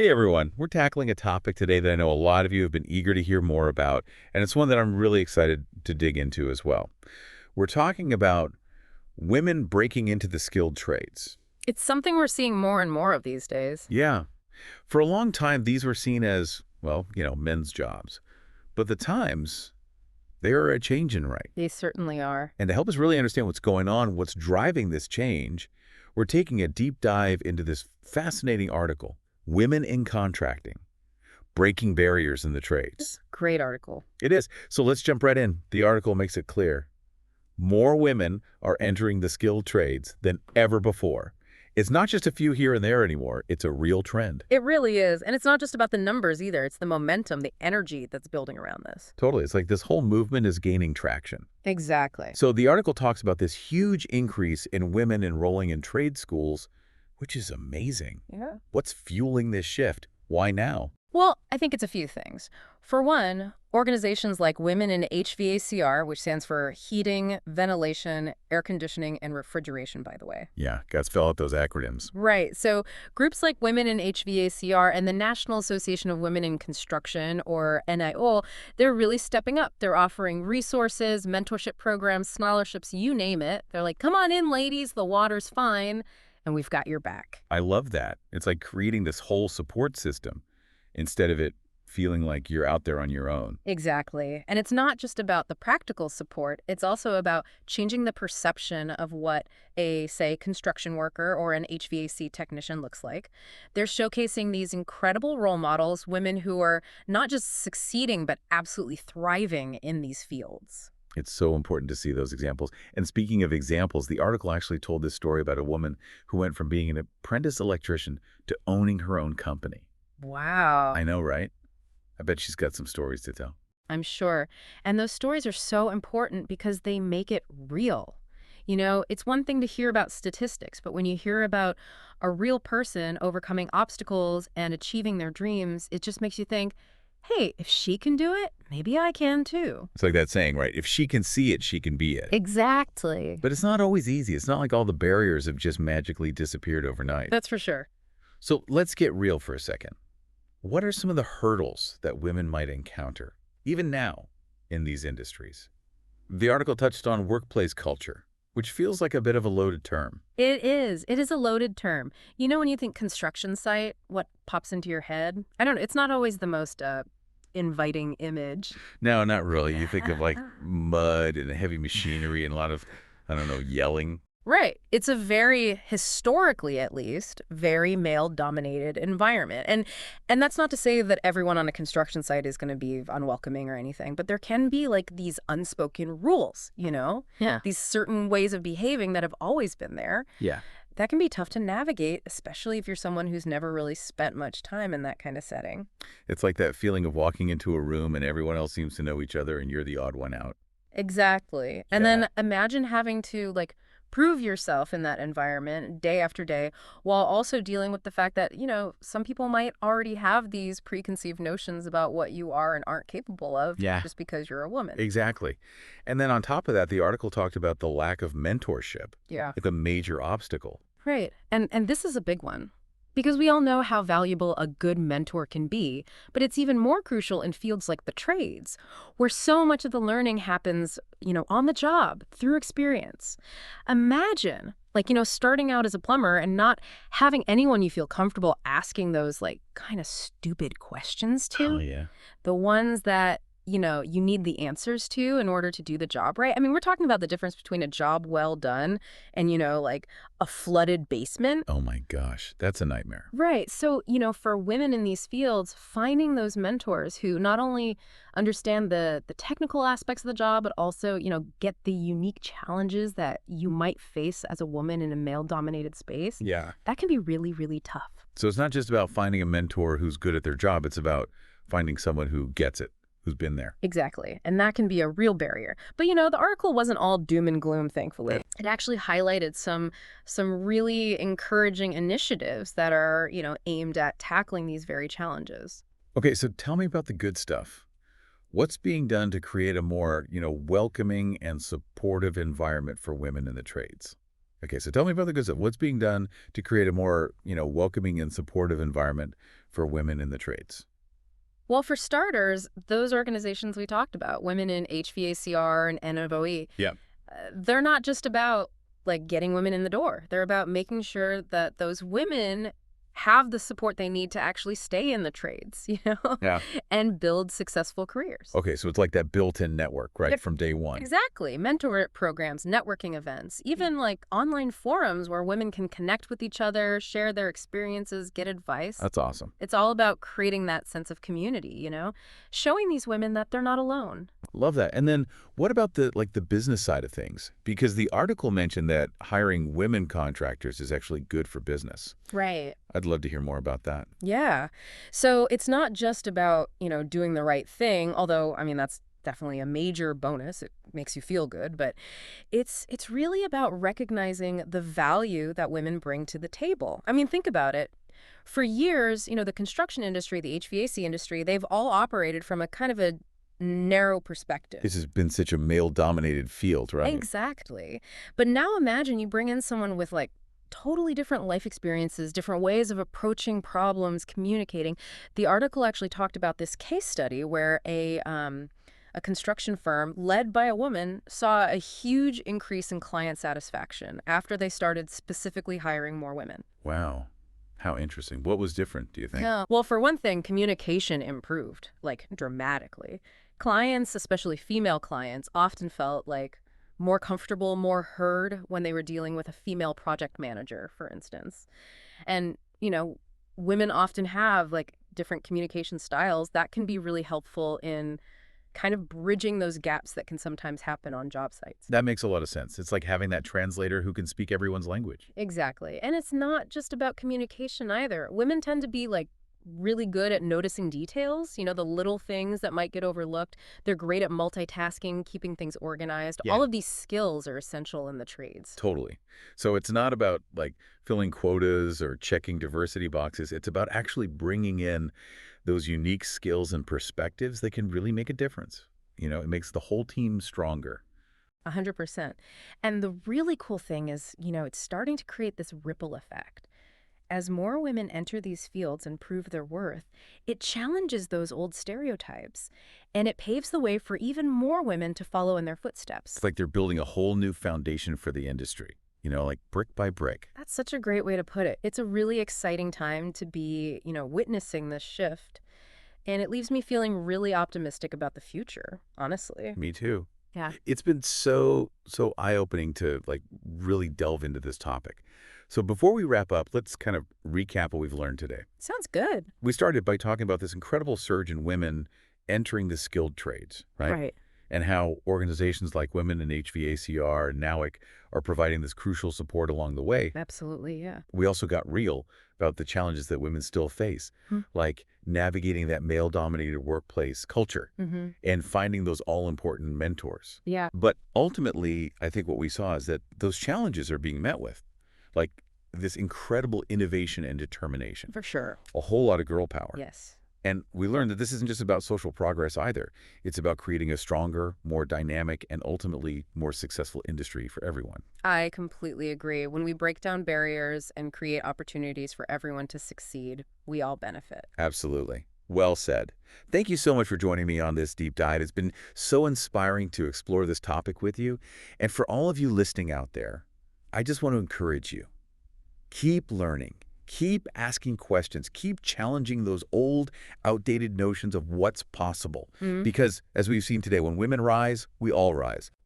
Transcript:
Hey everyone, we're tackling a topic today that I know a lot of you have been eager to hear more about, and it's one that I'm really excited to dig into as well. We're talking about women breaking into the skilled trades. It's something we're seeing more and more of these days. Yeah, for a long time these were seen as, well, men's jobs. But the times, they are a changing right. They certainly are. And to help us really understand what's going on, what's driving this change, we're taking a deep dive into this fascinating article, Women in Contracting, Breaking Barriers in the Trades. Great article. It is. So let's jump right in. The article makes it clear. More women are entering the skilled trades than ever before. It's not just a few here and there anymore. It's a real trend. It really is. And it's not just about the numbers either. It's the momentum, the energy that's building around this. Totally. It's like this whole movement is gaining traction. Exactly. So the article talks about this huge increase in women enrolling in trade schools, which is amazing. Yeah. What's fueling this shift? Why now? Well, I think it's a few things. For one, organizations like Women in HVACR, which stands for Heating, Ventilation, Air Conditioning, and Refrigeration, by the way. Yeah, got to spell out those acronyms. Right. So groups like Women in HVACR and the National Association of Women in Construction, or NIO, they're really stepping up. They're offering resources, mentorship programs, scholarships, you name it. They're like, come on in, ladies, the water's fine, and we've got your back. I love that. It's like creating this whole support system instead of it feeling like you're out there on your own. Exactly. And it's not just about the practical support. It's also about changing the perception of what a, say, construction worker or an HVAC technician looks like. They're showcasing these incredible role models, women who are not just succeeding, but absolutely thriving in these fields. It's so important to see those examples. And speaking of examples, the article actually told this story about a woman who went from being an apprentice electrician to owning her own company. Wow. I know, right? I bet she's got some stories to tell. I'm sure. And those stories are so important because they make it real. You know, it's one thing to hear about statistics, but when you hear about a real person overcoming obstacles and achieving their dreams, it just makes you think, hey, if she can do it, maybe I can too. It's like that saying, right? If she can see it, she can be it. Exactly. But it's not always easy. It's not like all the barriers have just magically disappeared overnight. That's for sure. So let's get real for a second. What are some of the hurdles that women might encounter, even now, in these industries? The article touched on workplace culture, which feels like a bit of a loaded term. It is. It is a loaded term. You know, when you think construction site, what pops into your head? I don't know. It's not always the most inviting image. No, not really. You think of like mud and heavy machinery and a lot of, I don't know, yelling. Right. It's a very, historically at least, very male-dominated environment. And that's not to say that everyone on a construction site is going to be unwelcoming or anything, but there can be like these unspoken rules, you know? Yeah. These certain ways of behaving that have always been there. Yeah. That can be tough to navigate, especially if you're someone who's never really spent much time in that kind of setting. It's like that feeling of walking into a room and everyone else seems to know each other and you're the odd one out. Exactly. And Yeah. then imagine having to like prove yourself in that environment day after day while also dealing with the fact that, you know, some people might already have these preconceived notions about what you are and aren't capable of Yeah. just because you're a woman. Exactly. And then on top of that, the article talked about the lack of mentorship, Yeah. like a major obstacle. Right. And this is a big one. Because we all know how valuable a good mentor can be, but it's even more crucial in fields like the trades, where so much of the learning happens, you know, on the job, through experience. Imagine, like, you know, starting out as a plumber and not having anyone you feel comfortable asking those, like, kind of stupid questions to. Oh, yeah. The ones that, you know, you need the answers to in order to do the job right. I mean, we're talking about the difference between a job well done and, you know, like a flooded basement. Oh my gosh, that's a nightmare. Right. So, you know, for women in these fields, finding those mentors who not only understand the technical aspects of the job, but also, you know, get the unique challenges that you might face as a woman in a male-dominated space, Yeah. that can be really, really tough. So it's not just about finding a mentor who's good at their job. It's about finding someone who gets it, who's been there. Exactly. And that can be a real barrier. But, you know, the article wasn't all doom and gloom, thankfully. It actually highlighted some really encouraging initiatives that are, you know, aimed at tackling these very challenges. Okay, so tell me about the good stuff. What's being done to create a more, welcoming and supportive environment for women in the trades? Okay, so tell me about the good stuff. What's being done to create a more, welcoming and supportive environment for women in the trades? Well, for starters, those organizations we talked about, women in HVACR and NFOE, Yeah. they're not just about like getting women in the door. They're about making sure that those women have the support they need to actually stay in the trades, Yeah. and build successful careers. Okay, so it's like that built-in network, right, Yep. from day one. Exactly. Mentor programs, networking events, even like online forums where women can connect with each other, share their experiences, get advice. That's awesome. It's all about creating that sense of community, showing these women that they're not alone. Love that. And then what about the business side of things? Because the article mentioned that hiring women contractors is actually good for business. Right. I'd love to hear more about that. Yeah. So it's not just about, doing the right thing, although, I mean, that's definitely a major bonus. It makes you feel good, but it's really about recognizing the value that women bring to the table. I mean, think about it. For years, the construction industry, the HVAC industry, they've all operated from a kind of a narrow perspective. This has been such a male-dominated field, right? Exactly. But now imagine you bring in someone with like totally different life experiences, different ways of approaching problems, communicating. The article actually talked about this case study where a construction firm led by a woman saw a huge increase in client satisfaction after they started specifically hiring more women. Wow. How interesting. What was different, do you think? Yeah. Well, for one thing, communication improved, like dramatically. Clients, especially female clients, often felt like more comfortable, more heard when they were dealing with a female project manager, for instance. And, women often have like different communication styles that can be really helpful in kind of bridging those gaps that can sometimes happen on job sites. That makes a lot of sense. It's like having that translator who can speak everyone's language. Exactly. And it's not just about communication either. Women tend to be like really good at noticing details, the little things that might get overlooked. They're great at multitasking, keeping things organized. Yeah. All of these skills are essential in the trades. Totally. So it's not about like filling quotas or checking diversity boxes. It's about actually bringing in those unique skills and perspectives that can really make a difference. It makes the whole team stronger. 100%. And the really cool thing is, it's starting to create this ripple effect. As more women enter these fields and prove their worth, it challenges those old stereotypes, and it paves the way for even more women to follow in their footsteps. It's like they're building a whole new foundation for the industry, like brick by brick. That's such a great way to put it. It's a really exciting time to be, witnessing this shift, and it leaves me feeling really optimistic about the future, honestly. Me too. Yeah. It's been so eye-opening to like really delve into this topic. So before we wrap up, let's kind of recap what we've learned today. Sounds good. We started by talking about this incredible surge in women entering the skilled trades, right? Right. And how organizations like Women in HVACR and NOWIC are providing this crucial support along the way. Absolutely, yeah. We also got real about the challenges that women still face, like navigating that male-dominated workplace culture and finding those all-important mentors. Yeah. But ultimately, I think what we saw is that those challenges are being met with, like this incredible innovation and determination. For sure. A whole lot of girl power. Yes. And we learned that this isn't just about social progress either. It's about creating a stronger, more dynamic, and ultimately more successful industry for everyone. I completely agree. When we break down barriers and create opportunities for everyone to succeed, we all benefit. Absolutely. Well said. Thank you so much for joining me on this deep dive. It's been so inspiring to explore this topic with you. And for all of you listening out there, I just want to encourage you. Keep learning. Keep asking questions. Keep challenging those old, outdated notions of what's possible. Because, as we've seen today, when women rise, we all rise.